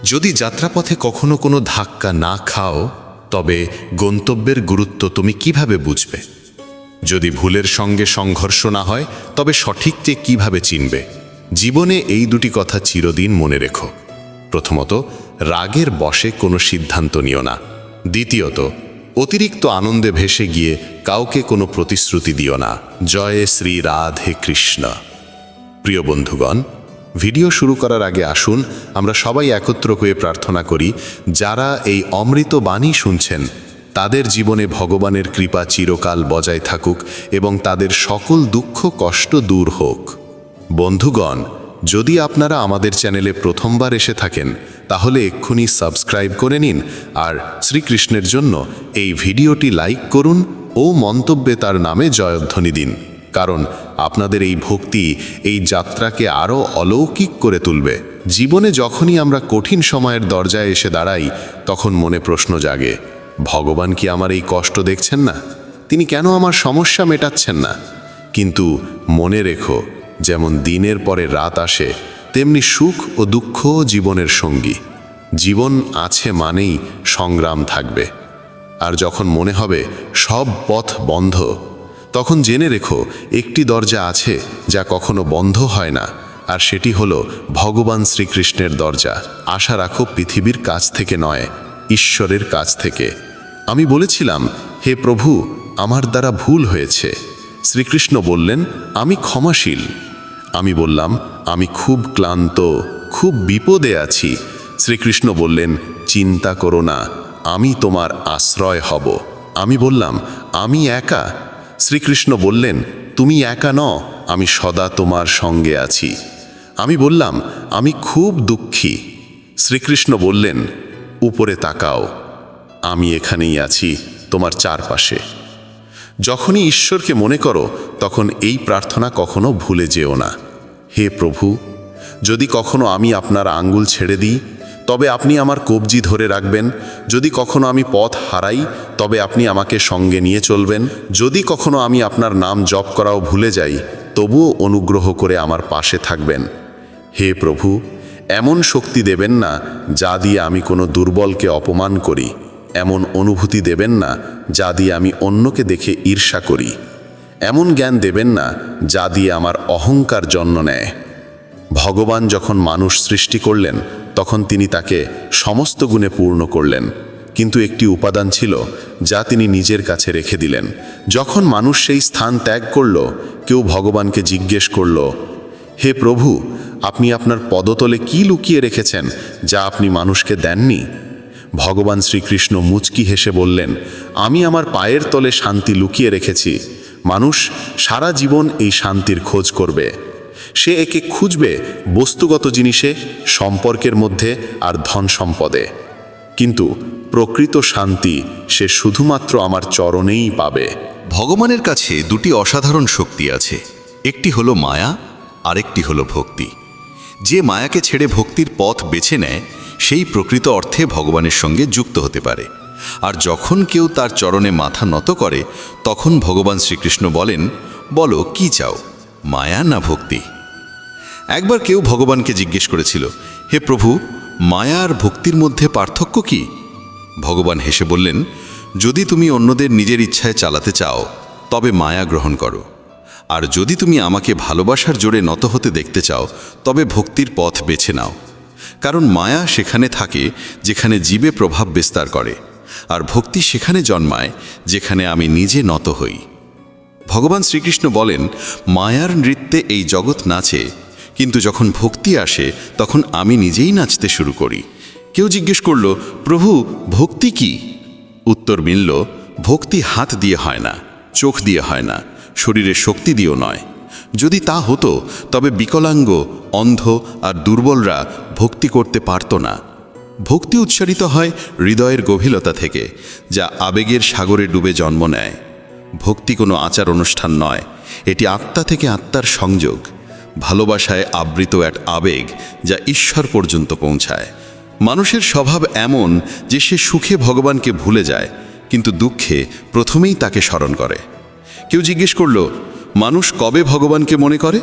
যদি যাত্রাপথে কখনো কোনো ধাক্কা না খাও, তবে গন্তব্যের গুরুত্ব তুমি কিভাবে বুঝবে? যদি ভুলের সঙ্গে সংঘর্ষ না হয়, তবে সঠিককে কিভাবে চিনবে? জীবনে এই দুটি কথা চিরদিন মনে রেখো। প্রথমত, রাগের বশে কোনো সিদ্ধান্ত নিও না। দ্বিতীয়ত, অতিরিক্ত আনন্দে ভেসে গিয়ে কাউকে কোনো প্রতিশ্রুতি দিও না। জয় শ্রী রাধে কৃষ্ণ। প্রিয় বন্ধুগণ, ভিডিও শুরু করার আগে আসুন আমরা সবাই একত্র হয়ে প্রার্থনা করি, যারা এই অমৃত বাণী শুনছেন তাদের জীবনে ভগবানের কৃপা চিরকাল বজায় থাকুক এবং তাদের সকল দুঃখ কষ্ট দূর হোক। বন্ধুগণ, যদি আপনারা আমাদের চ্যানেলে প্রথমবার এসে থাকেন, তাহলে এক্ষুনি সাবস্ক্রাইব করে নিন আর শ্রীকৃষ্ণের জন্য এই ভিডিওটি লাইক করুন ও মন্তব্যে তার নামে জয়ধ্বনি দিন, কারণ আপনাদের এই ভক্তি এই যাত্রাকে আরও অলৌকিক করে তুলবে। জীবনে যখনই আমরা কঠিন সময়ের দরজায় এসে দাঁড়াই, তখন মনে প্রশ্ন জাগে, ভগবান কি আমার এই কষ্ট দেখছেন না? তিনি কেন আমার সমস্যা মেটাচ্ছেন না? কিন্তু মনে রেখো, যেমন দিনের পরে রাত আসে, তেমনি সুখ ও দুঃখ জীবনের সঙ্গী। জীবন আছে মানেই সংগ্রাম থাকবে। আর যখন মনে হবে সব পথ বন্ধ, তখন জেনে রেখো একটি দরজা আছে যা কখনো বন্ধ হয় না, আর সেটি হলো ভগবান শ্রীকৃষ্ণের দরজা। আশা রাখো পৃথিবীর কাছ থেকে নয়, ঈশ্বরের কাছ থেকে। আমি বলেছিলাম, হে প্রভু, আমার দ্বারা ভুল হয়েছে। শ্রীকৃষ্ণ বললেন, আমি ক্ষমাশীল। আমি বললাম, আমি খুব ক্লান্ত, খুব বিপদে আছি। শ্রীকৃষ্ণ বললেন, চিন্তা করো না, আমি তোমার আশ্রয় হব। আমি বললাম, আমি একা। শ্রীকৃষ্ণ বললেন, তুমি একা নও, আমি সদা তোমার সঙ্গে আছি। আমি বললাম, আমি খুব দুঃখী। শ্রীকৃষ্ণ বললেন, উপরে তাকাও, আমি এখানেই আছি তোমার চারপাশে। যখনই ঈশ্বরকে মনে করো, তখন এই প্রার্থনা কখনো ভুলে যেও না। হে প্রভু, যদি কখনো আমি আপনার আঙ্গুল ছেড়ে দিই, তবে আপনি আমার কবজি ধরে রাখবেন। যদি কখনো আমি পথ হারাই, তবে আপনি আমাকে সঙ্গে নিয়ে চলবেন। যদি কখনো আমি আপনার নাম জপ করাও ভুলে যাই, তবুও অনুগ্রহ করে আমার পাশে থাকবেন। হে প্রভু, এমন শক্তি দেবেন না যা দিয়ে আমি কোনো দুর্বলকে অপমান করি, এমন অনুভূতি দেবেন না যা দিয়ে আমি অন্যকে দেখে ঈর্ষা করি, এমন জ্ঞান দেবেন না যা দিয়ে আমার অহংকার জন্ম নেয়। ভগবান যখন মানুষ সৃষ্টি করলেন, তখন তিনি তাকে সমস্ত গুণে পূর্ণ করলেন, কিন্তু একটি উপাদান ছিল যা তিনি নিজের কাছে রেখে দিলেন। যখন মানুষ সেই স্থান ত্যাগ করল, কেউ ভগবানকে জিজ্ঞেস করল, হে প্রভু, আপনি আপনার পদতলে কি লুকিয়ে রেখেছেন যা আপনি মানুষকে দেননি? ভগবান শ্রীকৃষ্ণ মুচকি হেসে বললেন, আমি আমার পায়ের তলে শান্তি লুকিয়ে রেখেছি। মানুষ সারা জীবন এই শান্তির খোঁজ করবে। সে একে খুঁজবে বস্তুগত জিনিসে, সম্পর্কের মধ্যে আর ধন সম্পদে, কিন্তু প্রকৃত শান্তি সে শুধুমাত্র আমার চরণেই পাবে। ভগবানের কাছে দুটি অসাধারণ শক্তি আছে, একটি হলো মায়া, আরেকটি হলো ভক্তি। যে মায়াকে ছেড়ে ভক্তির পথ বেছে নেয়, সেই প্রকৃত অর্থে ভগবানের সঙ্গে যুক্ত হতে পারে। আর যখন কেউ তার চরণে মাথা নত করে, তখন ভগবান শ্রীকৃষ্ণ বলেন, বলো কি চাও, মায়া না ভক্তি? একবার কেউ ভগবানকে জিজ্ঞেস করেছিল, হে প্রভু, মায়া আর ভক্তির মধ্যে পার্থক্য কি? ভগবান হেসে বললেন, যদি তুমি অন্যদের নিজের ইচ্ছায় চালাতে চাও, তবে মায়া গ্রহণ করো। আর যদি তুমি আমাকে ভালোবাসার জোরে নত হতে দেখতে চাও, তবে ভক্তির পথ বেছে নাও। কারণ মায়া সেখানে থাকে যেখানে জীবে প্রভাব বিস্তার করে, আর ভক্তি সেখানে জন্মায় যেখানে আমি নিজে নত হই। ভগবান শ্রীকৃষ্ণ বলেন, মায়ার নৃত্যে এই জগৎ নাচে, কিন্তু যখন ভক্তি আসে তখন আমি নিজেই নাচতে শুরু করি। কেউ জিজ্ঞেস করল, প্রভু, ভক্তি কি? উত্তর মিলল, ভক্তি হাত দিয়ে হয় না, চোখ দিয়ে হয় না, শরীরের শক্তি দিয়েও নয়। যদি তা হতো, তবে বিকলাঙ্গ, অন্ধ আর দুর্বলরা ভক্তি করতে পারত না। ভক্তি উচ্চারিত হয় হৃদয়ের গভীরতা থেকে, যা আবেগের সাগরে ডুবে জন্ম নেয়। ভক্তি কোনো আচার অনুষ্ঠান নয়, এটি আত্মা থেকে আত্মার সংযোগ, ভালোবাসায় আবৃত এক আবেগ যা ঈশ্বর পর্যন্ত পৌঁছায়। মানুষের স্বভাব এমন যে সে সুখে ভগবানকে ভুলে যায়, কিন্তু দুঃখে প্রথমেই তাকে স্মরণ করে। কেউ জিজ্ঞেস করল, মানুষ কবে ভগবানকে মনে করে?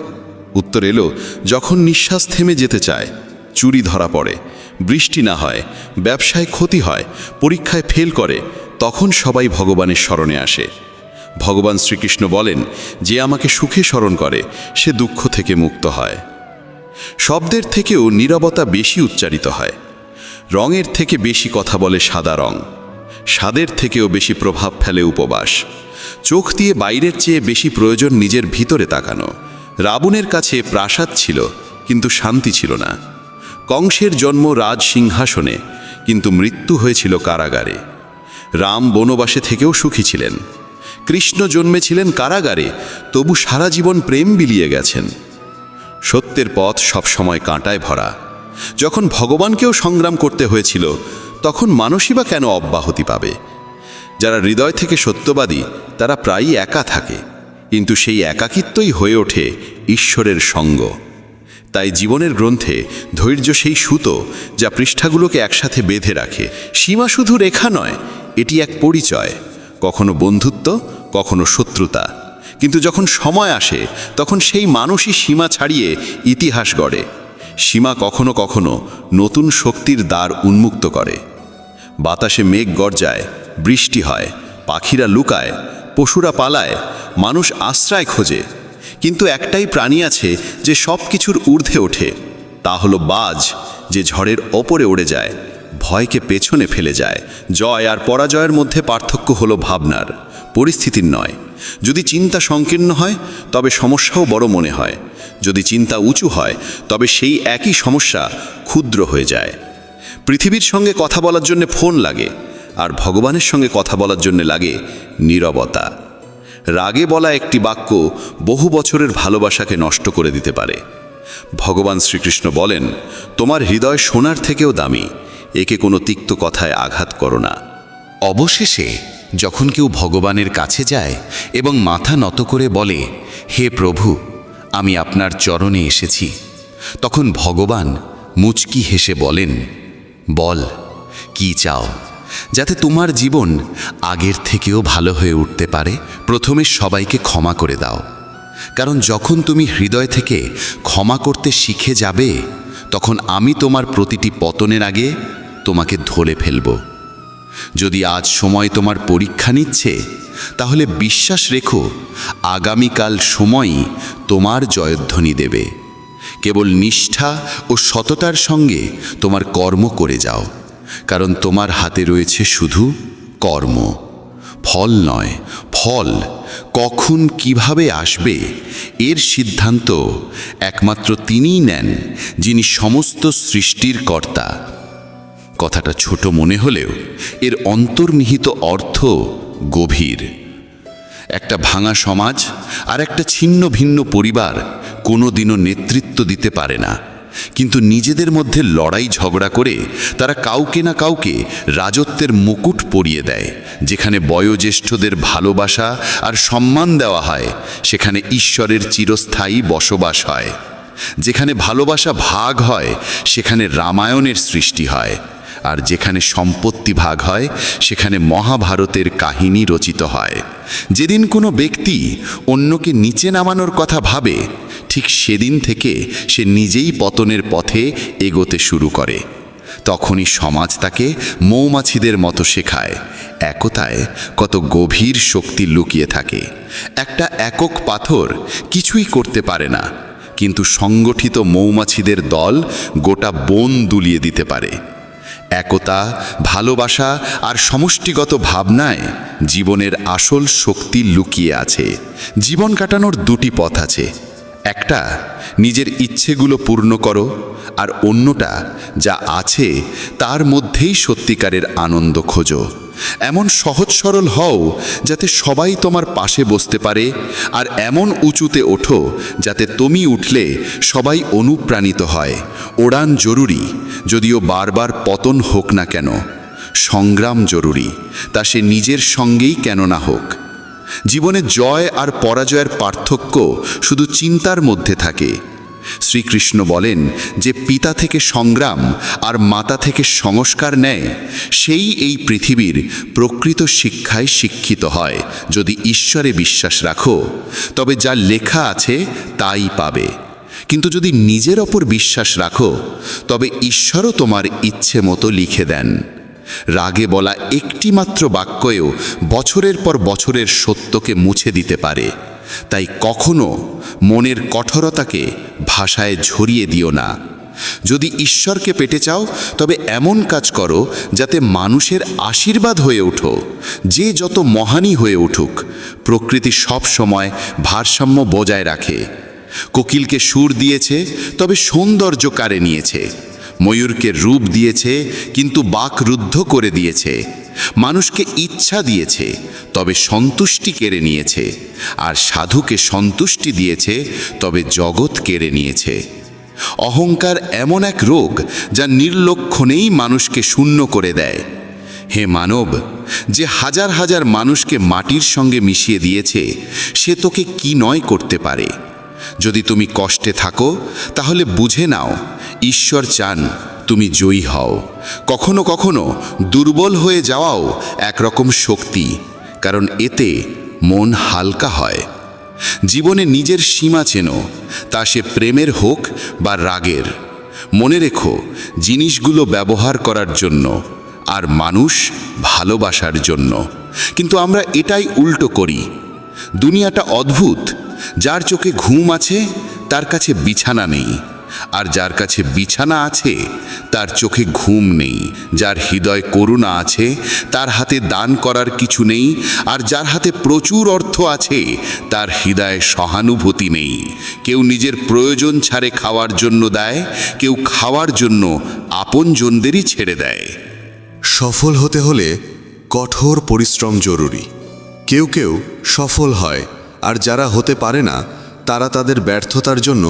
উত্তর এলো, যখন নিঃশ্বাস থেমে যেতে চায়, চুরি ধরা পড়ে, বৃষ্টি না হয়, ব্যবসায় ক্ষতি হয়, পরীক্ষায় ফেল করে, তখন সবাই ভগবানের স্মরণে আসে। ভগবান শ্রীকৃষ্ণ বলেন, যে আমাকে সুখে স্মরণ করে সে দুঃখ থেকে মুক্ত হয়। শব্দের থেকেও নীরবতা বেশি উচ্চারিত হয়। রঙের থেকে বেশি কথা বলে সাদা রং, স্বাদের থেকেও বেশি প্রভাব ফেলে উপবাস। চোখ দিয়ে বাইরের চেয়ে বেশি প্রয়োজন নিজের ভিতরে তাকানো। রাবণের কাছে প্রাসাদ ছিল, কিন্তু শান্তি ছিল না। কংসের জন্ম রাজ সিংহাসনে, কিন্তু মৃত্যু হয়েছিল কারাগারে। রাম বনবাসে থেকেও সুখী ছিলেন। কৃষ্ণ জন্মেছিলেন কারাগারে, তবু সারা জীবন প্রেম বিলিয়ে গেছেন। সত্যের পথ সবসময় কাঁটায় ভরা। যখন ভগবানকেও সংগ্রাম করতে হয়েছিল, তখন মানুষই বা কেন অব্যাহতি পাবে? যারা হৃদয় থেকে সত্যবাদী তারা প্রায়ই একা থাকে, কিন্তু সেই একাকিত্বই হয়ে ওঠে ঈশ্বরের সঙ্গ। তাই জীবনের গ্রন্থে ধৈর্য সেই সুতো যা পৃষ্ঠাগুলোকে একসাথে বেঁধে রাখে। সীমা শুধু রেখা নয়, এটি এক পরিচয়, কখনো বন্ধুত্ব, কখনো শত্রুতা। কিন্তু যখন সময় আসে তখন সেই মানুষই সীমা ছাড়িয়ে ইতিহাস গড়ে। সীমা কখনো কখনো নতুন শক্তির দ্বার উন্মুক্ত করে। বাতাসে মেঘ গর্জায়, বৃষ্টি হয়, পাখিরা লুকায়, পশুরা পালায়, মানুষ আশ্রয় খোঁজে। কিন্তু একটাই প্রাণী আছে যে সব কিছুর ঊর্ধ্বে ওঠে, তা হলো বাজ, যে ঝড়ের ওপরে উড়ে যায়, ভয়কে পেছনে ফেলে যায়। জয় আর পরাজয়ের মধ্যে পার্থক্য হলো ভাবনার, পরিস্থিতির নয়। যদি চিন্তা সংকীর্ণ হয় তবে সমস্যাও বড় মনে হয়। যদি চিন্তা উঁচু হয় তবে সেই একই সমস্যা ক্ষুদ্র হয়ে যায়। পৃথিবীর সঙ্গে কথা বলার জন্য ফোন লাগে, আর ভগবানের সঙ্গে কথা বলার জন্য লাগে নীরবতা। রাগে বলা একটি বাক্য বহু বছরের ভালোবাসাকে নষ্ট করে দিতে পারে। ভগবান শ্রীকৃষ্ণ বলেন, তোমার হৃদয় সোনার থেকেও দামি, একে কোনো তিক্ত কথায় আঘাত করো না। অবশেষে যখন কেউ ভগবানের কাছে যায় এবং মাথা নত করে বলে, হে প্রভু, আমি আপনার চরণে এসেছি, তখন ভগবান মুচকি হেসে বলেন, বল কি চাও, যাতে তোমার জীবন আগের থেকেও ভালো হয়ে উঠতে পারে। প্রথমে সবাইকে ক্ষমা করে দাও, কারণ যখন তুমি হৃদয় থেকে ক্ষমা করতে শিখে যাবে, তখন আমি তোমার প্রতিটি পতনের আগে তোমাকে ধরে ফেলব। যদি আজ সময় তোমার পরীক্ষা নিচ্ছে, তাহলে বিশ্বাস রেখো আগামীকাল সময়ই তোমার জয়ধ্বনি দেবে। কেবল নিষ্ঠা ও সততার সঙ্গে তোমার কর্ম করে যাও, কারণ তোমার হাতে রয়েছে শুধু কর্ম, ফল নয়। ফল কখন কিভাবে আসবে এর সিদ্ধান্ত একমাত্র তিনিই নেন, যিনি সমস্ত সৃষ্টির কর্তা। কথাটা ছোট মনে হলেও এর অন্তর্নিহিত অর্থ গভীর। একটা ভাঙা সমাজ আর একটা ছিন্ন ভিন্ন পরিবার কোনোদিনও নেতৃত্ব দিতে পারে না, কিন্তু নিজেদের মধ্যে লড়াই ঝগড়া করে তারা কাউকে না কাউকে রাজত্বের মুকুট পরিয়ে দেয়। যেখানে বয়োজ্যেষ্ঠদের ভালোবাসা আর সম্মান দেওয়া হয়, সেখানে ঈশ্বরের চিরস্থায়ী বসবাস হয়। যেখানে ভালোবাসা ভাগ হয়, সেখানে রামায়ণের সৃষ্টি হয়। আর যেখানে সম্পত্তি ভাগ হয়, সেখানে মহাভারতের কাহিনী রচিত হয়। যেদিন কোনো ব্যক্তি অন্যকে নিচে নামানোর কথা ভাবে, ঠিক সেদিন থেকে সে নিজেই পতনের পথে এগোতে শুরু করে। তখনই সমাজ তাকে মৌমাছিদের মতো শেখায়, একতায় কত গভীর শক্তি লুকিয়ে থাকে। একটা একক পাথর কিছুই করতে পারে না, কিন্তু সংগঠিত মৌমাছিদের দল গোটা বন দুলিয়ে দিতে পারে। একতা, ভালোবাসা আর সমষ্টিগত ভাবনায় জীবনের আসল শক্তি লুকিয়ে আছে। জীবন কাটানোর দুটি পথ আছে, একটা নিজের ইচ্ছেগুলো পূর্ণ করো, আর অন্যটা যা আছে তার মধ্যেই সত্যিকারের আনন্দ খোঁজো। এমন সহজ সরল হও যাতে সবাই তোমার পাশে বসতে পারে, আর এমন উঁচুতে ওঠো যাতে তুমি উঠলে সবাই অনুপ্রাণিত হয়। ওড়ান জরুরি, যদিও বারবার পতন হোক না কেন। সংগ্রাম জরুরি, তা সে নিজের সঙ্গেই কেন না হোক। জীবনে জয় আর পরাজয়ের পার্থক্য শুধু চিন্তার মধ্যে থাকে। শ্রীকৃষ্ণ বলেন, যে পিতা থেকে সংগ্রাম আর মাতা থেকে সংস্কার নেয়, সেই এই পৃথিবীর প্রকৃত শিক্ষায় শিক্ষিত হয়। যদি ঈশ্বরে বিশ্বাস রাখো, তবে যা লেখা আছে তাই পাবে। কিন্তু যদি নিজের ওপর বিশ্বাস রাখো তবে ঈশ্বরও তোমার ইচ্ছে মতো লিখে দেন। রাগে বলা একটিমাত্র বাক্যও বছরের পর বছরের সত্যকে মুছে দিতে পারে। তাই কখনো মনের কঠোরতাকে ভাষায় ঝরিয়ে দিও না। যদি ঈশ্বরকে পেতে চাও তবে এমন কাজ করো যাতে মানুষের আশীর্বাদ হয়ে ওঠো। যে যত মহানই হয়ে উঠুক, প্রকৃতি সব সময় ভারসাম্য বজায় রাখে। কোকিলকে সুর দিয়েছে তবে সৌন্দর্য কাড়ে নিয়েছে। ময়ূরকে রূপ দিয়েছে কিন্তু বাক রুদ্ধ করে দিয়েছে। মানুষকে ইচ্ছা দিয়েছে তবে সন্তুষ্টি কেড়ে নিয়েছে। আর সাধুকে সন্তুষ্টি দিয়েছে তবে জগৎ কেড়ে নিয়েছে। অহংকার এমন এক রোগ যা নির্লক্ষণেই মানুষকে শূন্য করে দেয়। হে মানব, যে হাজার হাজার মানুষকে মাটির সঙ্গে মিশিয়ে দিয়েছে সে তোকে কি নয় করতে পারে। যদি তুমি কষ্টে থাকো তাহলে বুঝে নাও ঈশ্বর চান তুমি জয়ী হও। কখনো কখনো দুর্বল হয়ে যাওয়াও একরকম শক্তি, কারণ এতে মন হালকা হয়। জীবনে নিজের সীমা চেনো, তা সে প্রেমের হোক বা রাগের। মনে রেখো, জিনিসগুলো ব্যবহার করার জন্য আর মানুষ ভালোবাসার জন্য। কিন্তু আমরা এটাই উল্টো করি। দুনিয়াটা অদ্ভুত। যার চোখে ঘুম আছে তার কাছে বিছানা নেই, আর যার কাছে বিছানা আছে তার চোখে ঘুম নেই। যার হৃদয় করুণা আছে তার হাতে দান করার কিছু নেই, আর যার হাতে প্রচুর অর্থ আছে তার হৃদয়ে সহানুভূতি নেই। কেউ নিজের প্রয়োজন ছাড়ে খাওয়ার জন্য দেয়, কেউ খাওয়ার জন্য আপনজনদেরই ছেড়ে দেয়। সফল হতে হলে কঠোর পরিশ্রম জরুরি। কেউ কেউ সফল হয়, আর যারা হতে পারে না তারা তাদের ব্যর্থতার জন্য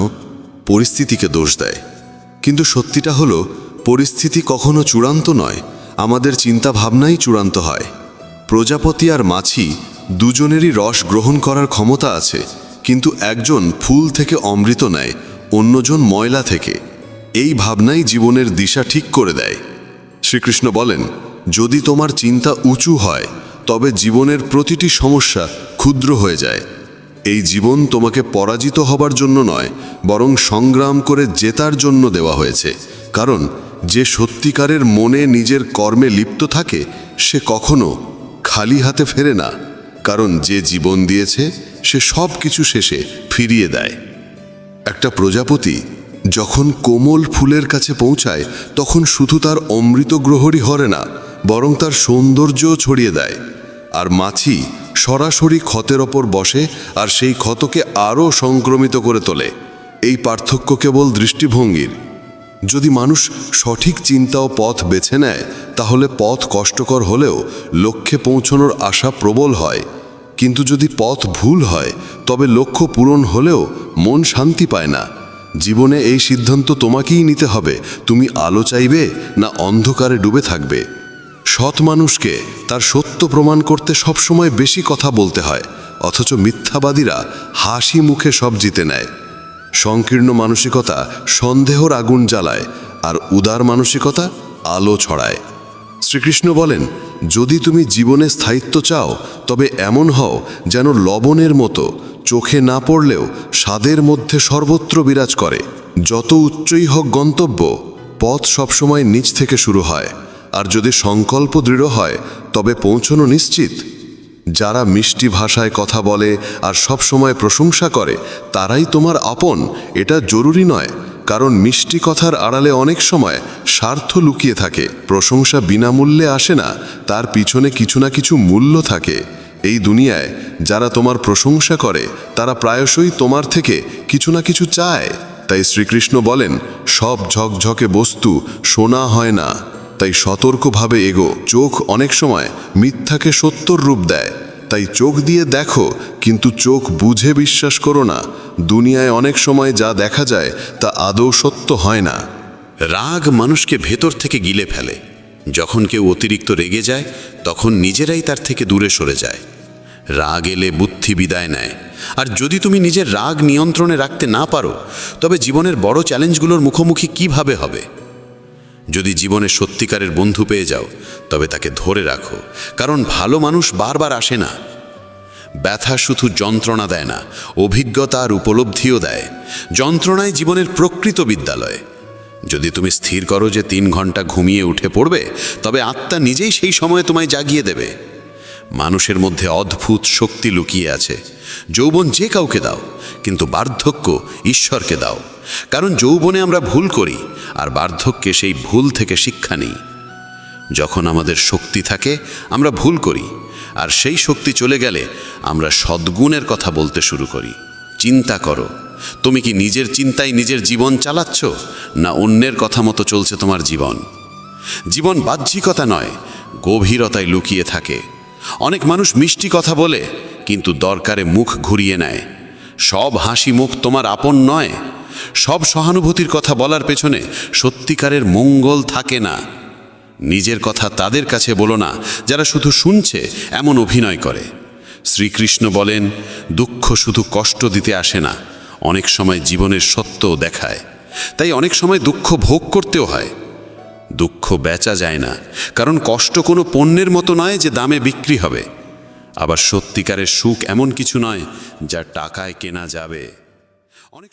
পরিস্থিতিকে দোষ দেয়। কিন্তু সত্যিটা হলো, পরিস্থিতি কখনো চূড়ান্ত নয়, আমাদের চিন্তা ভাবনাই চূড়ান্ত হয়। প্রজাপতি আর মাছি দুজনেরই রস গ্রহণ করার ক্ষমতা আছে, কিন্তু একজন ফুল থেকে অমৃত নেয়, অন্যজন ময়লা থেকে। এই ভাবনাই জীবনের দিশা ঠিক করে দেয়। শ্রীকৃষ্ণ বলেন, যদি তোমার চিন্তা উঁচু হয় তবে জীবনের প্রতিটি সমস্যা ক্ষুদ্র হয়ে যায়। এই জীবন তোমাকে পরাজিত হবার জন্য নয়, বরং সংগ্রাম করে জেতার জন্য দেওয়া হয়েছে। কারণ যে সত্যিকারের মনে নিজের কর্মে লিপ্ত থাকে সে কখনো খালি হাতে ফেরে না, কারণ যে জীবন দিয়েছে সে সব কিছু শেষে ফিরিয়ে দেয়। একটা প্রজাপতি যখন কোমল ফুলের কাছে পৌঁছায় তখন শুধু তার অমৃত গ্রহরই হরে না, বরং তার সৌন্দর্যও ছড়িয়ে দেয়। আর মাছি সরাসরি ক্ষতের ওপর বসে আর সেই ক্ষতকে আরও সংক্রমিত করে তোলে। এই পার্থক্য কেবল দৃষ্টিভঙ্গির। যদি মানুষ সঠিক চিন্তা ও পথ বেছে নেয় তাহলে পথ কষ্টকর হলেও লক্ষ্যে পৌঁছানোর আশা প্রবল হয়। কিন্তু যদি পথ ভুল হয় তবে লক্ষ্য পূরণ হলেও মন শান্তি পায় না। জীবনে এই সিদ্ধান্ত তোমাকেই নিতে হবে, তুমি আলো চাইবে না অন্ধকারে ডুবে থাকবে। সৎ মানুষকে তার সত্য প্রমাণ করতে সবসময় বেশি কথা বলতে হয়, অথচ মিথ্যাবাদীরা হাসি মুখে সব জিতে নেয়। সংকীর্ণ মানসিকতা সন্দেহর আগুন জ্বালায়, আর উদার মানসিকতা আলো ছড়ায়। শ্রীকৃষ্ণ বলেন, যদি তুমি জীবনে স্থায়িত্ব চাও তবে এমন হও যেন লবণের মতো, চোখে না পড়লেও স্বাদের মধ্যে সর্বত্র বিরাজ করে। যত উচ্চই হোক গন্তব্য, পথ সবসময় নিচ থেকে শুরু হয়। আর যদি সংকল্প দৃঢ় হয় তবে পৌঁছানো নিশ্চিত। যারা মিষ্টি ভাষায় কথা বলে আর সব সময় প্রশংসা করে তারাই তোমার আপন, এটা জরুরি নয়। কারণ মিষ্টি কথার আড়ালে অনেক সময় স্বার্থ লুকিয়ে থাকে। প্রশংসা বিনামূল্যে আসে না, তার পিছনে কিছু না কিছু মূল্য থাকে। এই দুনিয়ায় যারা তোমার প্রশংসা করে তারা প্রায়শই তোমার থেকে কিছু না কিছু চায়। তাই শ্রীকৃষ্ণ বলেন, সব ঝকঝকে বস্তু সোনা হয় না। তাই সতর্কভাবে এগো। চোখ অনেক সময় মিথ্যাকে সত্যর রূপ দেয়, তাই চোখ দিয়ে দেখো, কিন্তু চোখ বুঝে বিশ্বাস করো না। দুনিয়ায় অনেক সময় যা দেখা যায় তা আদৌ সত্য হয় না। রাগ মানুষকে ভেতর থেকে গিলে ফেলে। যখন কেউ অতিরিক্ত রেগে যায় তখন নিজেরাই তার থেকে দূরে সরে যায়। রাগ এলে বুদ্ধি বিদায় নেয়। আর যদি তুমি নিজের রাগ নিয়ন্ত্রণে রাখতে না পারো তবে জীবনের বড় চ্যালেঞ্জগুলোর মুখোমুখি কিভাবে হবে? যদি জীবনে সত্যিকারের বন্ধু পেয়ে যাও তবে তাকে ধরে রাখো, কারণ ভালো মানুষ বারবার আসে না। ব্যথা শুধু যন্ত্রণা দেয় না, অভিজ্ঞতা আর উপলব্ধিও দেয়। যন্ত্রণায় জীবনের প্রকৃত বিদ্যালয়। যদি তুমি স্থির করো যে 3 ঘন্টা ঘুমিয়ে উঠে পড়বে, তবে আত্মা নিজেই সেই সময়ে তোমায় জাগিয়ে দেবে। মানুষের মধ্যে অদ্ভুত শক্তি লুকিয়ে আছে। যৌবন যে কাউকে দাও, কিন্তু বার্ধক্য ঈশ্বরকে দাও। কারণ যৌবনে আমরা ভুল করি, আর বার্ধক্যে সেই ভুল থেকে শিক্ষা নিই। যখন আমাদের শক্তি থাকে আমরা ভুল করি, আর সেই শক্তি চলে গেলে আমরা সদ্গুণের কথা বলতে শুরু করি। চিন্তা করো, তুমি কি নিজের চিন্তায় নিজের জীবন চালাচ্ছ, না অন্যের কথা মতো চলছে তোমার জীবন? জীবন বাহ্যিকতা নয়, গভীরতায় লুকিয়ে থাকে। অনেক মানুষ মিষ্টি কথা বলে, কিন্তু দরকারে মুখ ঘুরিয়ে নেয়। সব হাসি মুখ তোমার আপন নয়। সব সহানুভূতির কথা বলার পেছনে সত্যিকারের মঙ্গল থাকে না। নিজের কথা তাদের কাছে বলো না যারা শুধু শুনছে এমন অভিনয় করে। শ্রীকৃষ্ণ বলেন, দুঃখ শুধু কষ্ট দিতে আসে না, অনেক সময় জীবনের সত্যও দেখায়। তাই অনেক সময় দুঃখ ভোগ করতেও হয়। দুঃখ বেচা যায় না, কারণ কষ্ট কোনো পণ্যের মতো নয় যে দামে বিক্রি হবে। আবার সত্যিকারের সুখ এমন কিছু নয় যা টাকায় কেনা যাবে। অনেক